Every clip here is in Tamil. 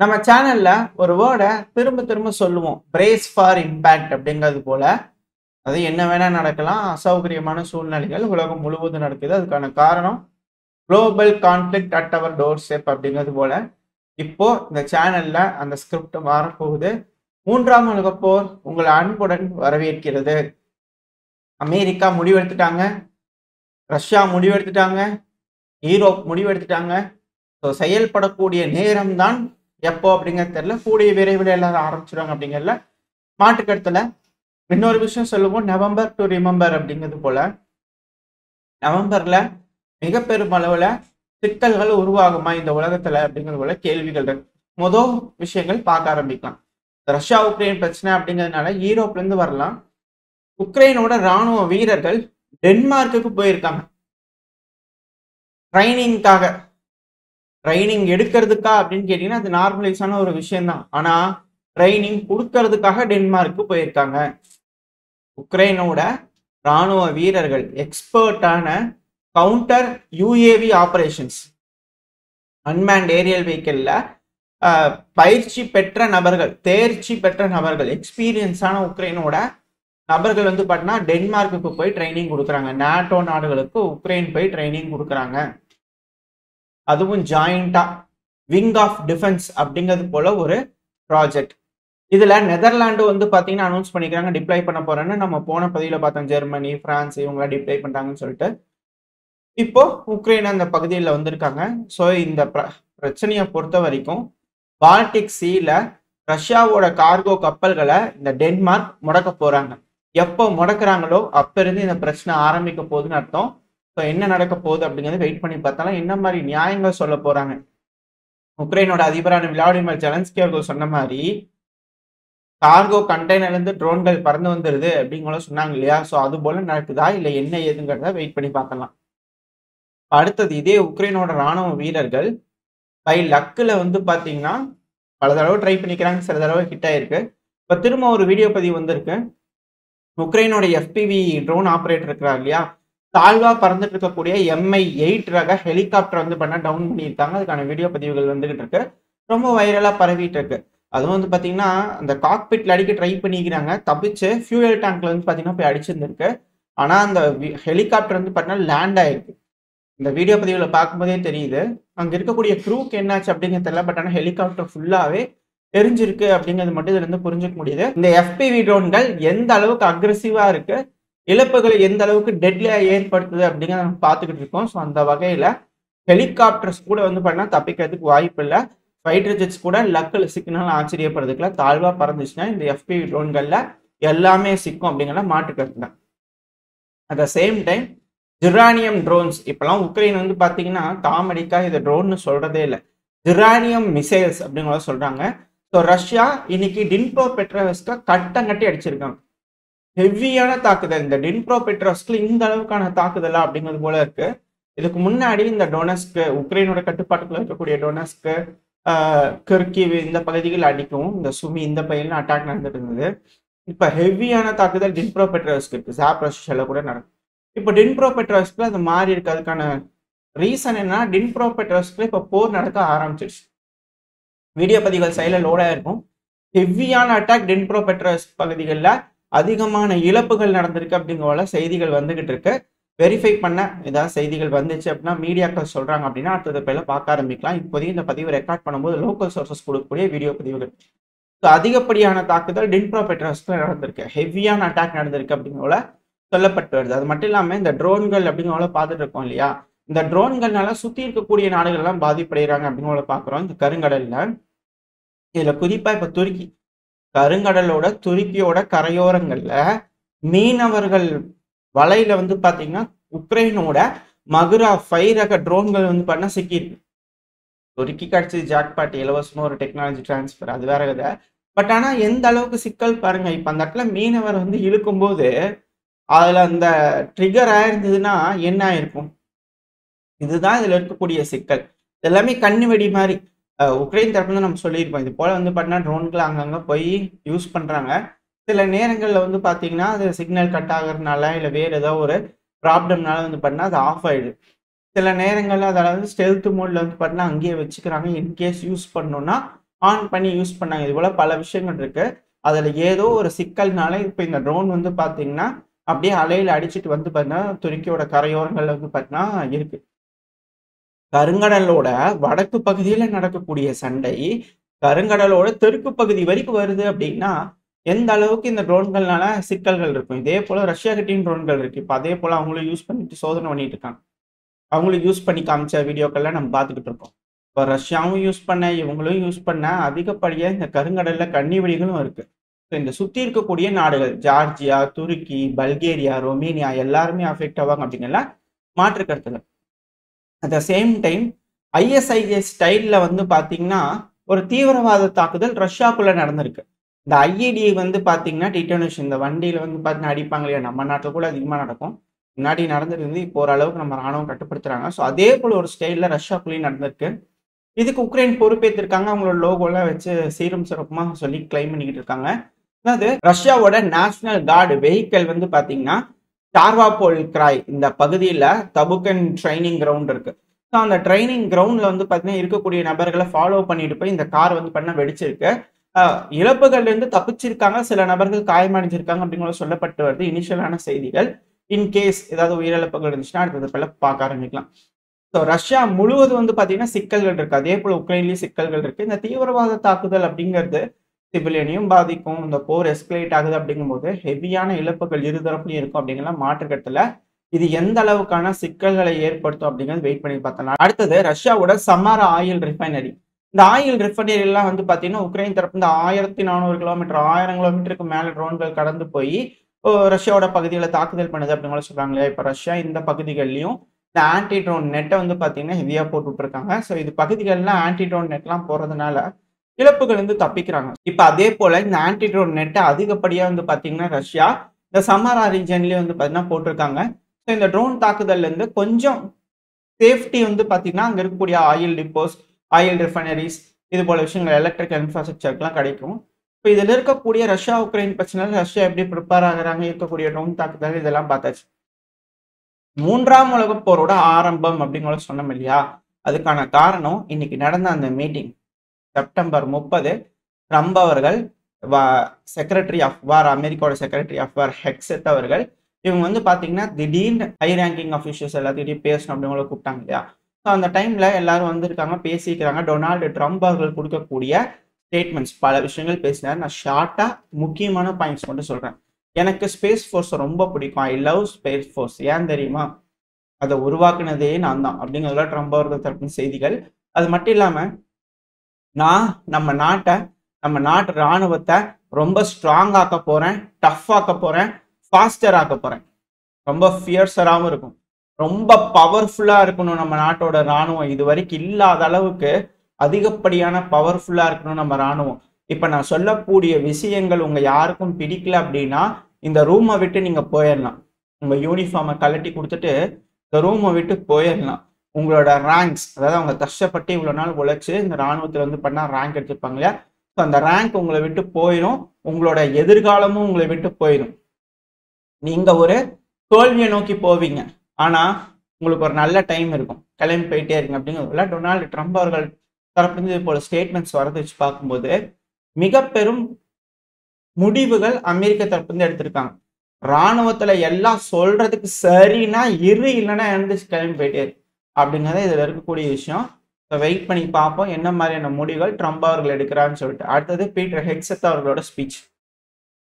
நம்ம சேனல்ல ஒரு வேர்டை திரும்ப திரும்ப சொல்லுவோம். பிரேஸ் ஃபார் இம்பேக்ட் அப்படிங்கிறது போல. அது என்ன வேணா நடக்கலாம். அசௌகரியமான சூழ்நிலைகள் உலகம் முழுவதும் நடக்குது. அதுக்கான காரணம் global conflict at our doorstep அப்படிங்கிறது போல. இப்போ இந்த சேனல்ல அந்த ஸ்கிரிப்ட் மாறப்போகுது. 3ஆம் உலகப் போர் உங்களை அன்புடன் வரவேற்கிறது. அமெரிக்கா முடிவெடுத்துட்டாங்க. ரஷ்யா முடிவெடுத்துட்டாங்க. ஈரோப் முடிவெடுத்துட்டாங்க. ஸோ செயல்படக்கூடிய நேரம் தான் எப்போ அப்படிங்கிறது தெரியல. கூடிய விரைவில் எல்லாரும் ஆரம்பிச்சிடுவாங்க அப்படிங்கிறதுல மாற்றுக்கருத்துல. இன்னொரு விஷயம் சொல்லுவோம், நவம்பர் டு ரிமெம்பர் அப்படிங்கிறது போல. நவம்பர்ல மிக பெரும் அளவுல சிக்கல்கள் உருவாகுமா இந்த உலகத்துல அப்படிங்கிறது போல கேள்விகள் இருக்கு. முதல் விஷயங்கள் பார்க்க ஆரம்பிக்கலாம். ரஷ்யா உக்ரைன் பிரச்சனை அப்படிங்கிறதுனால யூரோப்ல இருந்து வரலாம். உக்ரைனோட ராணுவ வீரர்கள் டென்மார்க்குக்கு போயிருக்காங்க ட்ரைனிங்காக. ட்ரைனிங் எடுக்கிறதுக்கா அப்படின்னு கேட்டீங்கன்னா அது நார்மலைஸான ஒரு விஷயம் தான். ஆனா ட்ரைனிங் கொடுக்கறதுக்காக டென்மார்க்கு போயிருக்காங்க. உக்ரைனோட ராணுவ வீரர்கள் எக்ஸ்பர்ட்டான counter UAV operations, unmanned aerial வெஹிக்கிள்ல பயிற்சி பெற்ற நபர்கள், தேர்ச்சி பெற்ற நபர்கள், எக்ஸ்பீரியன்ஸான உக்ரைனோட நபர்கள் வந்து பார்த்தீங்கன்னா டென்மார்க்குக்கு போய் ட்ரைனிங் கொடுக்குறாங்க. நாட்டோ நாடுகளுக்கு உக்ரைன் போய் ட்ரைனிங் கொடுக்குறாங்க. அதுவும் ஜாயிண்டா விங் ஆஃப் டிஃபென்ஸ் அப்படிங்கிறது போல ஒரு ப்ராஜெக்ட். இதுல நெதர்லாண்டு வந்து பாத்தீங்கன்னா அனௌன்ஸ் பண்ணிக்கிறாங்க டிப்ளை பண்ண போறேன்னு. நம்ம போன பதிவுல பார்த்தோம், ஜெர்மனி, பிரான்ஸ் இவங்கள டிப்ளை பண்றாங்கன்னு சொல்லிட்டு. இப்போ உக்ரைன் அந்த பகுதியில் வந்திருக்காங்க. ஸோ இந்த பிரச்சனையை பொறுத்த வரைக்கும் பால்டிக் சீல ரஷ்யாவோட கார்கோ கப்பல்களை இந்த டென்மார்க் முடக்க போறாங்க. எப்போ முடக்குறாங்களோ அப்ப இருந்து இந்த பிரச்சனை ஆரம்பிக்க போகுதுன்னு அர்த்தம். ஸோ என்ன நடக்க போகுது அப்படிங்கிறது வெயிட் பண்ணி பார்த்தாலும் என்ன மாதிரி நியாயங்கள் சொல்ல போறாங்க. உக்ரைனோட அதிபரான விளாடிமிர் ஜெலன்ஸ்கி அவர்கள் சொன்ன மாதிரி கார்கோ கண்டெய்னர்ல இருந்து ட்ரோன்கள் பறந்து வந்துருது அப்படிங்கிற சொன்னாங்க இல்லையா? ஸோ அது போல நடக்குதா இல்லை என்ன ஏதுங்கிறத வெயிட் பண்ணி பார்க்கலாம். அடுத்தது இதே உக்ரைனோட ராணுவ வீரர்கள் பை லக்கில் வந்து பார்த்தீங்கன்னா பல தடவை ட்ரை பண்ணிக்கிறாங்க, சில தடவை ஹிட் ஆயிருக்கு. இப்போ திரும்ப ஒரு வீடியோ பதிவு வந்திருக்கு. உக்ரைனோட எஃபிவி ட்ரோன் ஆப்ரேட்டர் இருக்கிறார் இல்லையா, தாழ்வா பறந்துட்டு இருக்கக்கூடிய MI-8 ரக ஹெலிகாப்டர் வந்து பண்ண டவுன் பண்ணியிருக்காங்க. அதுக்கான வீடியோ பதிவுகள் வந்துகிட்டு இருக்கு. ரொம்ப வைரலா பரவிட்டு இருக்கு. அதுவும் வந்து பாத்தீங்கன்னா அந்த காக்பிட்ல அடிக்க ட்ரை பண்ணிக்கிறாங்க, தப்பிச்சு ஃபியூயல் டேங்க்ல வந்து பாத்தீங்கன்னா போய் அடிச்சிருந்திருக்கு. ஆனா அந்த ஹெலிகாப்டர் வந்து பாத்தீங்கன்னா லேண்ட் ஆயிருக்கு. இந்த வீடியோ பதிவுல பார்க்கும்போதே தெரியுது. அங்க இருக்கக்கூடிய க்ரூக்கு என்னாச்சு அப்படிங்கிறது தெரியல. பட் ஆனால் ஹெலிகாப்டர் ஃபுல்லாவே எரிஞ்சிருக்கு அப்படிங்கிறது மட்டும் இதுல இருந்து புரிஞ்சுக்க முடியுது. இந்த FPV ட்ரோன்கள் எந்த அளவுக்கு அக்ரெசிவா இருக்கு, இழப்புகளை எந்த அளவுக்கு டெட்லியா ஏற்படுத்துது அப்படிங்கிறத நம்ம பார்த்துக்கிட்டு இருக்கோம். ஸோ அந்த வகையில ஹெலிகாப்டர்ஸ் கூட வந்து பண்ணா தப்பிக்கிறதுக்கு வாய்ப்பு இல்லை. ஃபைட்டர் ஜெட்ஸ் கூட லக்கில் சிக்கினாலும் ஆச்சரியப்படுறதுக்குல. தாழ்வா பறந்துச்சுன்னா இந்த FPV ட்ரோன்கள்ல எல்லாமே சிக்கும் அப்படிங்கிற மாற்றுக்கிறது தான். At the same time geranium drones, இப்பெல்லாம் உக்ரைன் வந்து பாத்தீங்கன்னா காமெடிக்கா இதை ட்ரோன்னு சொல்றதே இல்லை, ஜிரானியம் மிசைல்ஸ் அப்படிங்கிறத சொல்றாங்க. ஸோ ரஷ்யா இன்னைக்கு டின்ப்ரோ பெட்ரோவ்ஸ்க கட்டி அடிச்சிருக்காங்க. ஹெவியான தாக்குதல். இந்த டின்ப்ரோ பெட்ரோவ்ஸ்க்கு இந்த அளவுக்கான தாக்குதலா அப்படிங்கிறது போல இருக்கு. இதுக்கு முன்னாடி இந்த டொனஸ்க்கு, உக்ரைனோட கட்டுப்பாட்டுக்குள்ள இருக்கக்கூடிய டொனஸ்க்கு, கிர்கிவ் இந்த பகுதிகள் அடிக்கும், இந்த சுமி இந்த பகுதியில் அட்டாக் நடந்துட்டு இருந்தது. இப்ப ஹெவியான தாக்குதல் டின்ப்ரோ பெட்ரோவ்ஸ்க்கு இருக்கு. ஜாப்ரோசியால கூட நடக்கும். இப்போ டின்ப்ரோ பெட்ரோவ்ஸ்க்கு அது மாறி இருக்கு. அதுக்கான ரீசன் என்ன, டின்ப்ரோ பெட்ரோவ்ஸ்க்கு இப்போ போர் நடக்க ஆரம்பிச்சிருச்சு. வீடியோ பதிவுகள் சைடில் லோடாக இருக்கும். ஹெவியான அட்டாக் டின்ப்ரோ பெட்ரோவ்ஸ்க் பகுதிகளில் அதிகமான இழப்புகள் நடந்திருக்கு அப்படிங்கிற செய்திகள் வந்துகிட்டு இருக்கு. வெரிஃபை பண்ண ஏதாவது செய்திகள் வந்துச்சு அப்படின்னா மீடியாக்கள் சொல்றாங்க அப்படின்னா அடுத்தது பேர்ல பார்க்க ஆரம்பிக்கலாம். இப்போதைக்கு இந்த பதிவு ரெக்கார்ட் பண்ணும்போது லோக்கல் சோர்சஸ் கொடுக்கக்கூடிய வீடியோ பதிவுகள். அதிகப்படியான தாக்குதல் டின்ப்ரோ பெட்ரோவ்ஸ்க்ல நடந்திருக்கு. ஹெவியான அட்டாக் நடந்திருக்கு அப்படிங்கிற சொல்லப்பட்டு வருது. அது மட்டும் இல்லாம இந்த ட்ரோன்கள் அப்படிங்கிற பார்த்துட்டு இருக்கோம் இல்லையா, இந்த ட்ரோன்கள்னால சுத்தி இருக்கக்கூடிய நாடுகள் எல்லாம் பாதிப்படைகிறாங்க அப்படிங்கிற பாக்குறோம். இந்த கருங்கடல்ல இதுல குறிப்பா இப்ப துருக்கி, கருங்கடலோட துருக்கியோட கரையோரங்கள்ல மீனவர்கள் வலையில வந்து பாத்தீங்கன்னா உக்ரைனோட மகுரா 5 ரக ட்ரோன்கள் வந்து பண்ண சிக்கியிருக்கு. துருக்கி கிடைச்சது ஜாக்பாட், இலவசமா ஒரு டெக்னாலஜி டிரான்ஸ்பர், அது வேற கதை. பட் ஆனா எந்த அளவுக்கு சிக்கல் பாருங்க. இப்ப அந்த இடத்துல மீனவர் வந்து இழுக்கும் போது அதுல அந்த ட்ரிகர் ஆயிருந்ததுன்னா என்ன ஆயிருக்கும்? இதுதான் இதுல இருக்கக்கூடிய சிக்கல். எல்லாமே கண்ணு வெடி மாதிரி. உக்ரைன் தரப்புல நம்ம சொல்லியிருப்போம், இது போல வந்து பார்த்தீங்கன்னா ட்ரோன்கள் அங்கங்க போய் யூஸ் பண்றாங்க. சில நேரங்கள்ல வந்து பாத்தீங்கன்னா அது சிக்னல் கட் ஆகுறதுனால இல்லை வேற ஏதோ ஒரு ப்ராப்ளம்னால வந்து பார்த்தீங்கன்னா அது ஆஃப் ஆயிடுது. சில நேரங்கள்ல அதாவது ஸ்டெல்த் மோட்ல வந்து பார்த்தீங்கன்னா அங்கேயே வச்சுக்கிறாங்க. இன்கேஸ் யூஸ் பண்ணோம்னா ஆன் பண்ணி யூஸ் பண்ணாங்க. இது போல பல விஷயங்கள் இருக்கு. அதுல ஏதோ ஒரு சிக்கல்னால இப்ப இந்த ட்ரோன் வந்து பாத்தீங்கன்னா அப்படியே அலையில அடிச்சிட்டு வந்து பாத்தீங்கன்னா துருக்கியோட கரையோரங்கள்ல வந்து பாத்தீங்கன்னா இருக்கு. கருங்கடலோட வடக்கு பகுதியில நடக்கக்கூடிய சண்டை கருங்கடலோட தெற்கு பகுதி வரைக்கும் வருது அப்படின்னா எந்த அளவுக்கு இந்த ட்ரோன்கள்னால சிக்கல்கள் இருக்கும். இதே போல ரஷ்யா கிட்டயும் ட்ரோன்கள் இருக்கு. இப்ப அதே போல அவங்களும் யூஸ் பண்ணிட்டு சோதனை பண்ணிட்டு இருக்காங்க. அவங்களும் யூஸ் பண்ணி காமிச்ச வீடியோக்கள்லாம் நம்ம பார்த்துக்கிட்டு இருக்கோம். இப்போ ரஷ்யாவும் யூஸ் பண்ண இவங்களும் யூஸ் பண்ண அதிகப்படியா இந்த கருங்கடல்ல கன்னி வெடிகளும் இருக்கு. ஸோ இந்த சுத்தி இருக்கக்கூடிய நாடுகள் ஜார்ஜியா, துருக்கி, பல்கேரியா, ரொமேனியா எல்லாருமே அஃபெக்ட் ஆவாங்க அப்படிங்கல மாற்று கருத்துல. At the same time ISIS ஸ்டைல்ல வந்து பாத்தீங்கன்னா ஒரு தீவிரவாத தாக்குதல் ரஷ்யாக்குள்ள நடந்திருக்கு. இந்த ஐஇடி வந்து பாத்தீங்கன்னா டிட்டோனேஷன் இந்த வண்டியில வந்து பாத்தீங்கன்னா அடிப்பாங்க இல்லையா, நம்ம நாட்டில் கூட அதிகமா நடக்கும். முன்னாடி நடந்திருந்து இப்போ ஓரளவுக்கு நம்ம ராணுவம் கட்டுப்படுத்துறாங்க. ஸோ அதே போல ஒரு ஸ்டைல்ல ரஷ்யாக்குள்ளேயும் நடந்திருக்கு. இதுக்கு உக்ரைன் பொறுப்பேற்றிருக்காங்க. அவங்களோட லோகோலாம் வச்சு சீரும் சிறப்புமா சொல்லி கிளைம் பண்ணிக்கிட்டு இருக்காங்க. அதாவது ரஷ்யாவோட நேஷனல் கார்டு வெஹிக்கல் வந்து பாத்தீங்கன்னா டார்வாபோல் கிராய் இந்த பகுதியில தபுக்கன் ட்ரைனிங் கிரவுண்ட் இருக்கு. ஸோ அந்த ட்ரைனிங் கிரவுண்ட்ல வந்து பாத்தீங்கன்னா இருக்கக்கூடிய நபர்களை ஃபாலோ பண்ணிட்டு போய் இந்த கார் வந்து பண்ண வெடிச்சிருக்கு. இழப்புகள்ல இருந்து தப்பிச்சிருக்காங்க, சில நபர்கள் காயமடைஞ்சிருக்காங்க அப்படிங்கிற சொல்லப்பட்டு வருது இனிஷியலான செய்திகள். இன்கேஸ் ஏதாவது உயிரிழப்புகள் இருந்துச்சுன்னா அடுத்தது போல பார்க்க ஆரம்பிக்கலாம். ஸோ ரஷ்யா முழுவதும் வந்து பாத்தீங்கன்னா சிக்கல்கள் இருக்கு. அதே போல உக்ரைன்லயும் சிக்கல்கள் இருக்கு. இந்த தீவிரவாத தாக்குதல் அப்படிங்கிறது சிவிலியனையும் பாதிக்கும். இந்த போர் எஸ்கலேட் ஆகுது அப்படிங்கும்போது ஹெவியான இழப்புகள் இருதரப்புலையும் இருக்கும் அப்படிங்கிற மாற்றுக்கட்டத்துல இது எந்த அளவுக்கான சிக்கல்களை ஏற்படுத்தும் அப்படிங்கிறது வெயிட் பண்ணி பார்த்தலாம். அடுத்தது ரஷ்யாவோட சமாரா ஆயில் ரிஃபைனரி. இந்த ஆயில் ரிஃபைனரி எல்லாம் வந்து பாத்தீங்கன்னா உக்ரைன் தரப்பு இந்த 1400 கிலோமீட்டர் 1000 கிலோமீட்டருக்கு மேல ட்ரோன்கள் கடந்து போய் ரஷ்யாவோட பகுதிகளை தாக்குதல் பண்ணுது அப்படிங்கிற சொல்றாங்க இல்லையா. இப்ப ரஷ்யா இந்த பகுதிகள்லயும் இந்த ஆன்டி ட்ரோன் நெட்டை வந்து பாத்தீங்கன்னா ஹெவியா போட்டு இருக்காங்க. ஸோ இது பகுதிகள்லாம் ஆன்டி ட்ரோன் நெட்லாம் போறதுனால இழப்புகள் வந்து தப்பிக்கிறாங்க. இப்ப அதே போல இந்த ஆன்டி ட்ரோன் நெட்டை அதிகப்படியா வந்து பாத்தீங்கன்னா ரஷ்யா இந்த சமாரா ரீஜன்லயே வந்து பாத்தீங்கன்னா போட்டிருக்காங்க. ஸோ இந்த ட்ரோன் தாக்குதல்ல இருந்து கொஞ்சம் சேஃப்டி வந்து பாத்தீங்கன்னா அங்க இருக்கக்கூடிய ஆயில் டிப்போஸ், ஆயில் ரிஃபைனரிஸ் இது போல விஷயங்கள் எலக்ட்ரிக்கல் இன்ஃப்ராஸ்ட்ரக்சருக்குலாம் கிடைக்கும். இப்போ இதுல இருக்கக்கூடிய ரஷ்யா உக்ரைன் பிரச்சனை ரஷ்யா எப்படி ப்ரிப்பேர் ஆகுறாங்க, இருக்கக்கூடிய ட்ரோன் தாக்குதல் இதெல்லாம் பார்த்தாச்சு. 3ஆம் உலகப் போரோட ஆரம்பம் அப்படிங்கிற சொன்னோம் இல்லையா, அதுக்கான காரணம் இன்னைக்கு நடந்த அந்த மீட்டிங். செப்டம்பர் 30 ட்ரம்ப் அவர்கள் செக்ரட்டரி ஆஃப் வார், அமெரிக்காவோட செக்ரட்டரி ஆஃப் வார் ஹெக்ஸெட் அவர்கள் இவங்க வந்து பாத்தீங்கன்னா திடீர்னு ஹை ரேங்கிங் அஃபிஷியல்ஸ் எல்லாத்தையும் பேசணும் அப்படிங்கிற கூப்பிட்டாங்க இல்லையா. ஸோ அந்த டைம்ல எல்லாரும் வந்திருக்காங்க, பேசிக்கிறாங்க. டொனால்டு ட்ரம்ப் அவர்கள் கொடுக்கக்கூடிய ஸ்டேட்மெண்ட்ஸ் பல விஷயங்கள் பேசினார். நான் ஷார்ட்டா முக்கியமான பாயிண்ட்ஸ் மட்டும் சொல்றேன். எனக்கு ஸ்பேஸ் ஃபோர்ஸ் ரொம்ப பிடிக்கும். I love space force. ஏன் தெரியுமா, அதை உருவாக்குனதே நான் தான் அப்படிங்கிறதுல ட்ரம்ப் அவர்கள் தரப்பு செய்திகள். அது மட்டும் இல்லாம நான் நம்ம நாட்டு ராணுவத்தை ரொம்ப ஸ்ட்ராங் ஆக்க போறேன், டஃப் ஆக்க போறேன், ஃபாஸ்டர் ஆக்க போறேன். ரொம்ப ஃபியர்ஸராகவும் இருக்கும், ரொம்ப பவர்ஃபுல்லா இருக்கணும் நம்ம நாட்டோட ராணுவம். இது வரைக்கும் இல்லாத அளவுக்கு அதிகப்படியான பவர்ஃபுல்லா இருக்கணும் நம்ம ராணுவம். இப்ப நான் சொல்லக்கூடிய விஷயங்கள் உங்க யாருக்கும் பிடிக்கல அப்படின்னா இந்த ரூமை விட்டு நீங்க போயிடலாம். உங்க யூனிஃபார்மை கழட்டி கொடுத்துட்டு இந்த ரூமை விட்டு போயிடலாம். உங்களோட ரேங்க்ஸ், அதாவது அவங்க கஷ்டப்பட்டு இவ்வளவு நாள் உழைச்சு இந்த ராணுவத்துல வந்து பண்ணா ரேங்க் எடுத்துப்பாங்க இல்லையா, அந்த ரேங்க் உங்களை விட்டு போயிடும். உங்களோட எதிர்காலமும் உங்களை விட்டு போயிடும். நீங்க ஒரு தோல்வியை நோக்கி போவீங்க, ஆனா உங்களுக்கு ஒரு நல்ல டைம் இருக்கும், கிளம்பி போயிட்டே இருங்க அப்படிங்கிறதுல டொனால்டு ட்ரம்ப் அவர்கள் தரப்பிலிருந்து இது போல ஸ்டேட்மெண்ட்ஸ் வரது வச்சு பார்க்கும்போது மிக பெரும் முடிவுகள் அமெரிக்க தரப்பிலிருந்து எடுத்திருக்காங்க. ராணுவத்துல எல்லாம் சொல்றதுக்கு சரின்னா இரு, இல்லைன்னா எழுந்துச்சு கிளம்பி போயிட்டே இருக்கு அப்படிங்கிறத இதுல இருக்கக்கூடிய விஷயம். வெயிட் பண்ணி பார்ப்போம் என்ன மாதிரியான முடிவுகள் ட்ரம்ப் அவர்கள் எடுக்கிறான்னு சொல்லிட்டு. அடுத்தது பீட்டர் ஹெக்ஸெட் அவர்களோட ஸ்பீச்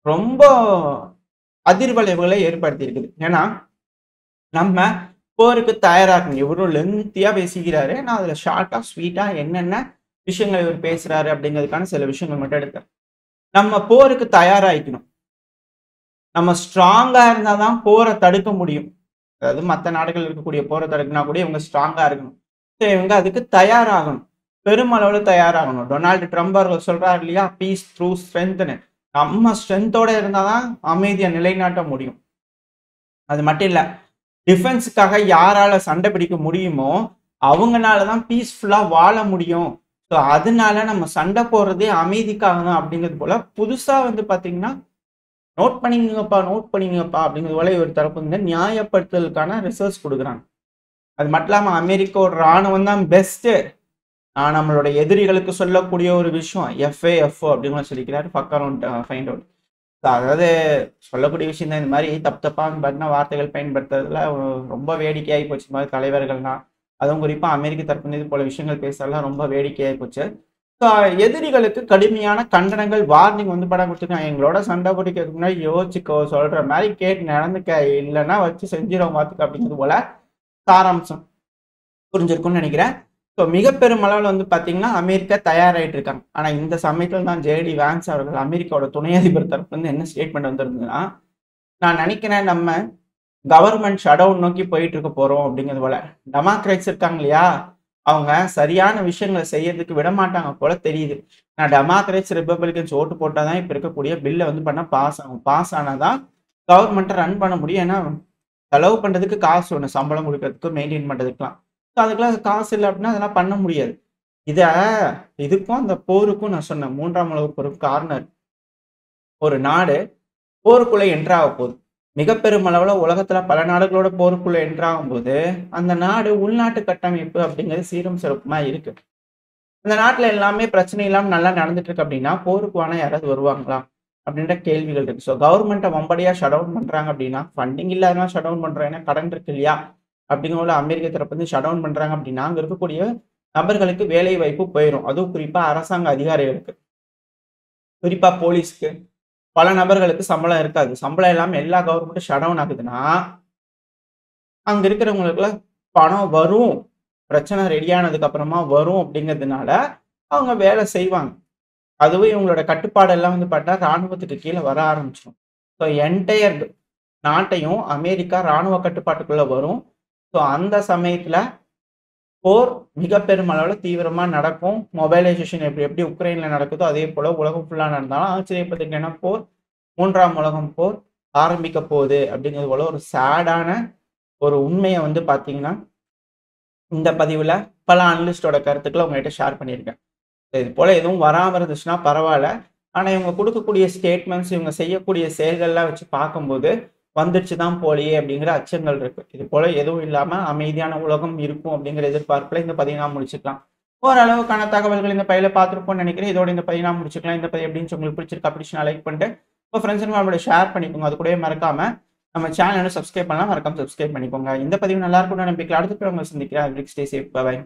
ரொம்ப அதிர்வலைவுகளை ஏற்படுத்தி இருக்குது. ஏன்னா நம்ம போருக்கு தயாராகணும். இவரும் லென்த்தியா பேசிக்கிறாரு, நான் அதுல ஷார்ட்டா ஸ்வீட்டா என்னென்ன விஷயங்கள் இவர் பேசுறாரு அப்படிங்கிறதுக்கான சில விஷயங்கள் மட்டும் எடுத்தேன். நம்ம போருக்கு தயாராகிக்கணும். நம்ம ஸ்ட்ராங்கா இருந்தாதான் போரை தடுக்க முடியும். அதாவது மற்ற நாடுகள் இருக்கக்கூடிய போரை தடுக்கினா கூட இவங்க ஸ்ட்ராங்கா இருக்கணும். இவங்க அதுக்கு தயாராகணும், பெருமளவுல தயாராகணும். டொனால்டு ட்ரம்ப் அவர்கள் சொல்றாரு இல்லையா, பீஸ் த்ரூ ஸ்ட்ரென்த்னு. நம்ம ஸ்ட்ரென்த்தோட இருந்தாதான் அமைதியை நிலைநாட்ட முடியும். அது மட்டும் இல்ல, டிஃபென்ஸுக்காக யாரால சண்டை பிடிக்க முடியுமோ அவங்கனாலதான் பீஸ்ஃபுல்லா வாழ முடியும். ஸோ அதனால நம்ம சண்டை போடுறதே அமைதிக்காக தான் அப்படிங்கிறது போல புதுசா வந்து பாத்தீங்கன்னா நோட் பண்ணிங்கப்பா அப்படிங்கிறது போல ஒரு தரப்பு வந்து நியாயப்படுத்துதலுக்கான ரிசர்ச் கொடுக்குறாங்க. அது மட்டும் இல்லாம அமெரிக்காவோட ராணுவம் தான் பெஸ்ட், நம்மளோட எதிரிகளுக்கு சொல்லக்கூடிய ஒரு விஷயம் FAFO அப்படின்னு சொல்லிக்கிறாரு, ஃபக் அரவுண்ட் ஃபைண்ட் அவுட். அதாவது சொல்லக்கூடிய விஷயம் தான். இந்த மாதிரி தப்பான பார்த்தீங்கன்னா வார்த்தைகள் பயன்படுத்துறதுல ரொம்ப வேடிக்கையாகி போச்சு. இந்த மாதிரி தலைவர்கள்லாம், அதுவும் குறிப்பா அமெரிக்க தரப்பு இது போல விஷயங்கள் பேசுறதுலாம் ரொம்ப வேடிக்கையாகி போச்சு. எதிரிகளுக்கு கடுமையான கண்டனங்கள், வார்னிங் வந்து படம் கொடுத்துருக்காங்க. எங்களோட சண்டை பிடிக்கிறதுக்கு முன்னாடி யோசிச்சுக்கோ, சொல்ற மாதிரி கேட்டு நடந்துக்க, இல்லைன்னா வச்சு செஞ்சிடும் பார்த்துக்க அப்படிங்கிறது போல சாராம்சம் புரிஞ்சிருக்கும்னு நினைக்கிறேன். ஸோ மிக பெரும் அளவில் வந்து பார்த்தீங்கன்னா அமெரிக்கா தயாராகிட்டு இருக்காங்க. ஆனால் இந்த சமயத்தில் தான் JD வான்ஸ் அவர்கள் அமெரிக்காவோட துணை அதிபர் தரப்பு வந்து என்ன ஸ்டேட்மெண்ட் வந்திருந்ததுன்னா, நான் நினைக்கிறேன் நம்ம கவர்மெண்ட் ஷடவுன் நோக்கி போயிட்டு இருக்க போறோம் அப்படிங்கிறது போல. டெமோக்ராட்ஸ் இருக்காங்க இல்லையா, அவங்க சரியான விஷயங்களை செய்யறதுக்கு விட மாட்டாங்க போல தெரியுது. நான் டெமோக்ராட்ஸ் ரிப்பப்ளிகன்ஸ் ஓட்டு போட்டால் தான் இப்போ இருக்கக்கூடிய பில்லை வந்து பண்ண பாஸ் ஆகும். பாஸ் ஆனாதான் கவர்மெண்ட்டை ரன் பண்ண முடியும். ஏன்னா செலவு பண்ணுறதுக்கு காசு ஒன்று, சம்பளம் கொடுக்கறதுக்கு மெயின்டைன் பண்ணுறதுக்குலாம். ஸோ அதுக்கெல்லாம் காசு இல்லை அப்படின்னா அதெல்லாம் பண்ண முடியாது. இதுக்கும் அந்த போருக்கும் நான் சொன்னேன், 3ஆம் உலகப் போருக்கு காரணம். ஒரு நாடு போருக்குள்ளே என்ட்ராக போகுது. மிக பெரும் அளவில் உலகத்துல பல நாடுகளோட போருக்குள்ள என்ட்ராகும் போது அந்த நாடு உள்நாட்டு கட்டமைப்பு அப்படிங்கிறது சீரும் சிறப்புமா இருக்கு. அந்த நாட்டுல எல்லாமே பிரச்சனை இல்லாம நல்லா நடந்துட்டு இருக்கு அப்படின்னா போருக்கு வேணா யாராவது வருவாங்களா அப்படின்ற கேள்விகள் இருக்கு. ஸோ கவர்மெண்ட்டை வம்படியா ஷட் டவுன் பண்றாங்க அப்படின்னா, ஃபண்டிங் இல்லாதனா ஷட் டவுன் பண்றாங்க, ஏன்னா கடன் இருக்கு இல்லையா அப்படிங்கிற அமெரிக்க தரப்பு வந்து ஷட் டவுன் பண்றாங்க அப்படின்னா அங்க இருக்கக்கூடிய நபர்களுக்கு வேலை வாய்ப்பு போயிடும். அதுவும் குறிப்பா அரசாங்க அதிகாரிகளுக்கு, குறிப்பா போலீஸ்க்கு, பல நபர்களுக்கு சம்பளம் இருக்காது. சம்பளம் இல்லாம எல்லா கவர்மெண்ட்டும் ஷட் டவுன் ஆகுதுன்னா அங்க இருக்கிறவங்களுக்குலாம் பணம் வரும், பிரச்சனை ரெடியானதுக்கு அப்புறமா வரும் அப்படிங்கிறதுனால அவங்க வேலை செய்வாங்க. அதுவும் இவங்களோட கட்டுப்பாடு எல்லாம் வந்து பார்த்தா ராணுவத்துக்கு கீழே வர ஆரம்பிச்சிடும். ஸோ என்டையர் நாட்டையும் அமெரிக்கா ராணுவ கட்டுப்பாட்டுக்குள்ள வரும். ஸோ அந்த சமயத்துல போர் மிக பெரும் அளவில் தீவிரமா நடக்கும். மொபைலைசேஷன் எப்படி உக்ரைன்ல நடக்குதோ அதே போல உலகம் ஃபுல்லா நடந்தாலும் ஆச்சரியப்பதுக்கு என்ன, போர் 3ஆம் உலகம் போர் ஆரம்பிக்க போகுது அப்படிங்கிறது போல ஒரு சேடான ஒரு உண்மையை வந்து பார்த்தீங்கன்னா இந்த பதிவில் பல அனலிஸ்டோட கருத்துக்களை உங்கள்கிட்ட ஷேர் பண்ணியிருக்கேன். இது போல் எதுவும் வராமல் இருந்துச்சுன்னா பரவாயில்ல. ஆனால் இவங்க கொடுக்கக்கூடிய ஸ்டேட்மெண்ட்ஸ், இவங்க செய்யக்கூடிய செயல்கள்லாம் வச்சு பார்க்கும்போது வந்துடுச்சு தான் போலியே அப்படிங்கிற அச்சங்கள் இருக்கு. இது போல் எதுவும் இல்லாமல் அமைதியான உலகம் இருக்கும் அப்படிங்கிற எதிர்பார்ப்பில் இந்த பதிவை நான் முடிச்சுக்கலாம். ஓரளவுக்கான தகவல்கள் இந்த பையில பார்த்துருப்போம்னு நினைக்கிறேன். இதோட இந்த பதிவை நான் முடிச்சுக்கலாம். இந்த பதிவு எப்படின்னு உங்களுக்கு பிடிச்சிருக்கு அப்படின்னா லைக் பண்ணிட்டு இப்போ ஃப்ரெண்ட்ஸ் அண்ட் ஃபேமிலியோட ஷேர் பண்ணிக்கோங்க. அது கூடவே மறக்காம நம்ம சேனலை சப்ஸ்கிரைப் பண்ணலாம், மறக்காம சப்ஸ்கிரைப் பண்ணிக்கோங்க. இந்த பதிவு நல்லா இருக்கும்னு நம்பிக்கை. அடுத்த உங்களை சந்திக்கிறேன். Stay safe, by.